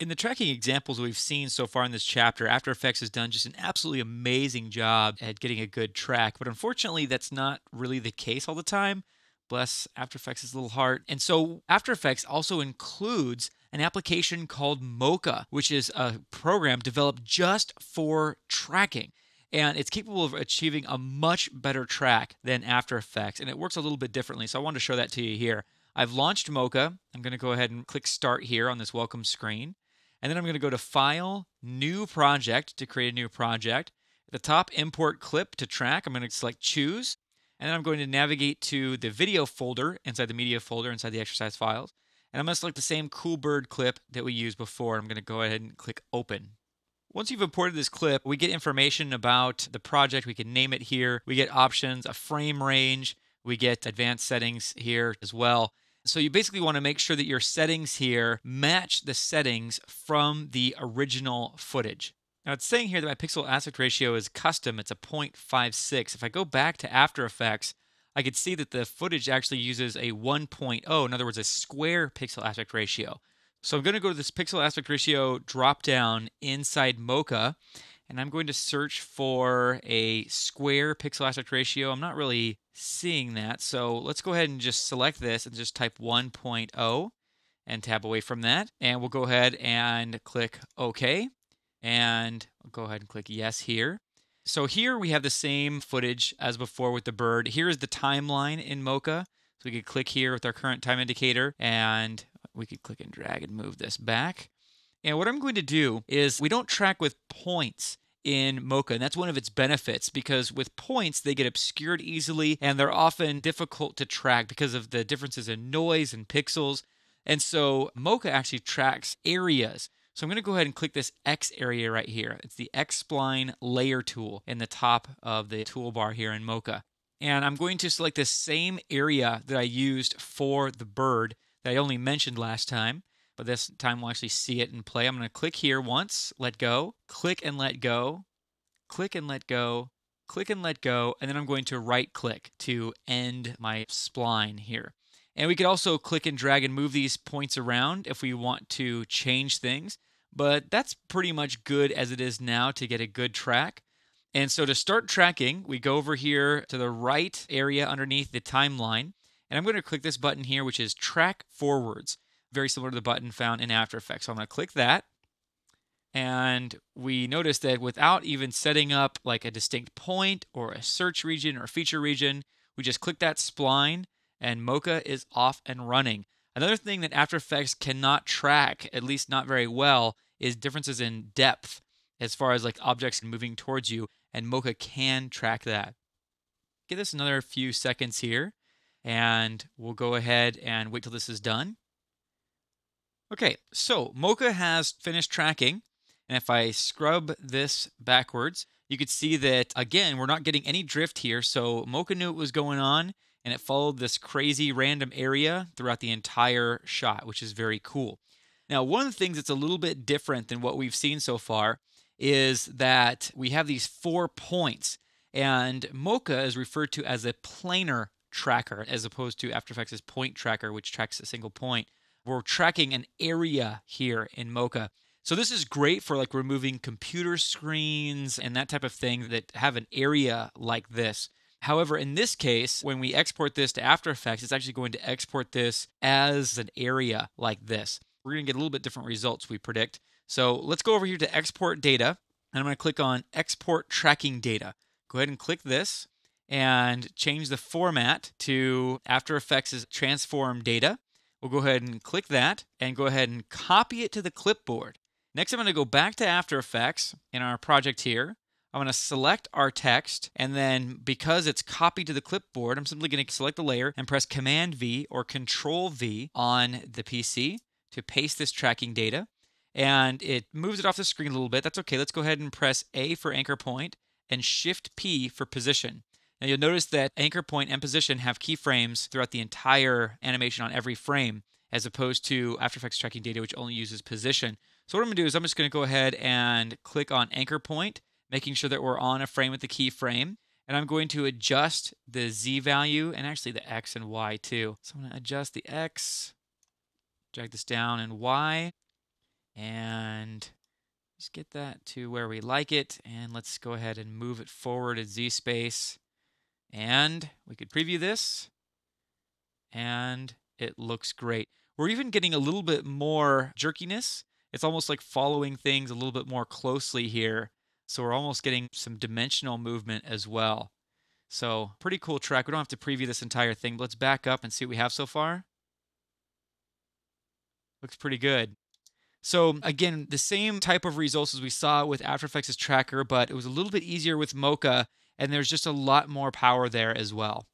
In the tracking examples we've seen so far in this chapter, After Effects has done just an absolutely amazing job at getting a good track. But unfortunately, that's not really the case all the time. Bless After Effects' little heart. And so After Effects also includes an application called Mocha, which is a program developed just for tracking. And it's capable of achieving a much better track than After Effects. And it works a little bit differently. So I wanted to show that to you here. I've launched Mocha. I'm going to go ahead and click Start here on this welcome screen. And then I'm going to go to File, New Project to create a new project. At the top, Import Clip to track. I'm going to select Choose. And then I'm going to navigate to the video folder inside the media folder inside the exercise files. And I'm going to select the same Cool Bird clip that we used before. I'm going to go ahead and click Open. Once you've imported this clip, we get information about the project. We can name it here. We get options, a frame range. We get advanced settings here as well. So you basically want to make sure that your settings here match the settings from the original footage. Now it's saying here that my pixel aspect ratio is custom. It's a 0.56. If I go back to After Effects, I could see that the footage actually uses a 1.0, in other words, a square pixel aspect ratio. So I'm going to go to this pixel aspect ratio drop down inside Mocha, and I'm going to search for a square pixel aspect ratio. I'm not really seeing that, so let's go ahead and just select this and just type 1.0 and tab away from that. And we'll go ahead and click OK, and I'll go ahead and click Yes here. So here we have the same footage as before with the bird. Here is the timeline in Mocha. So we could click here with our current time indicator, and we could click and drag and move this back. And what I'm going to do is we don't track with points in Mocha, and that's one of its benefits because with points, they get obscured easily and they're often difficult to track because of the differences in noise and pixels. And so Mocha actually tracks areas. So I'm going to go ahead and click this X area right here. It's the X-spline layer tool in the top of the toolbar here in Mocha. And I'm going to select the same area that I used for the bird that I only mentioned last time, but this time we'll actually see it in play. I'm going to click here once, let go, click and let go, click and let go, click and let go, and then I'm going to right click to end my spline here. And we could also click and drag and move these points around if we want to change things, but that's pretty much good as it is now to get a good track. And so to start tracking, we go over here to the right area underneath the timeline, and I'm going to click this button here, which is Track Forwards, very similar to the button found in After Effects. So I'm going to click that, and we notice that without even setting up like a distinct point or a search region or a feature region, we just click that spline, and Mocha is off and running. Another thing that After Effects cannot track, at least not very well, is differences in depth as far as like objects moving towards you, and Mocha can track that. Give this another few seconds here, and we'll go ahead and wait till this is done. Okay, so Mocha has finished tracking, and if I scrub this backwards, you could see that, again, we're not getting any drift here, so Mocha knew what was going on, and it followed this crazy random area throughout the entire shot, which is very cool. Now, one of the things that's a little bit different than what we've seen so far is that we have these 4 points, and Mocha is referred to as a planar tracker as opposed to After Effects' point tracker, which tracks a single point. We're tracking an area here in Mocha. So this is great for like removing computer screens and that type of thing that have an area like this. However, in this case, when we export this to After Effects, it's actually going to export this as an area like this. We're going to get a little bit different results, we predict. So let's go over here to Export Data, and I'm going to click on Export Tracking Data. Go ahead and click this and change the format to After Effects' transform data. We'll go ahead and click that and go ahead and copy it to the clipboard. Next, I'm going to go back to After Effects in our project here. I'm going to select our text, and then because it's copied to the clipboard, I'm simply going to select the layer and press Command V or Control V on the PC to paste this tracking data. And it moves it off the screen a little bit. That's okay. Let's go ahead and press A for anchor point and Shift P for position. Now you'll notice that anchor point and position have keyframes throughout the entire animation on every frame, as opposed to After Effects tracking data, which only uses position. So what I'm going to do is I'm just going to go ahead and click on anchor point, making sure that we're on a frame with the keyframe. And I'm going to adjust the Z value and actually the X and Y too. So I'm going to adjust the X, drag this down, and Y. And just get that to where we like it. And let's go ahead and move it forward at Z space. And we could preview this. And it looks great. We're even getting a little bit more jerkiness. It's almost like following things a little bit more closely here. So we're almost getting some dimensional movement as well. So pretty cool track. We don't have to preview this entire thing, but let's back up and see what we have so far. Looks pretty good. So again, the same type of results as we saw with After Effects' tracker, but it was a little bit easier with Mocha, and there's just a lot more power there as well.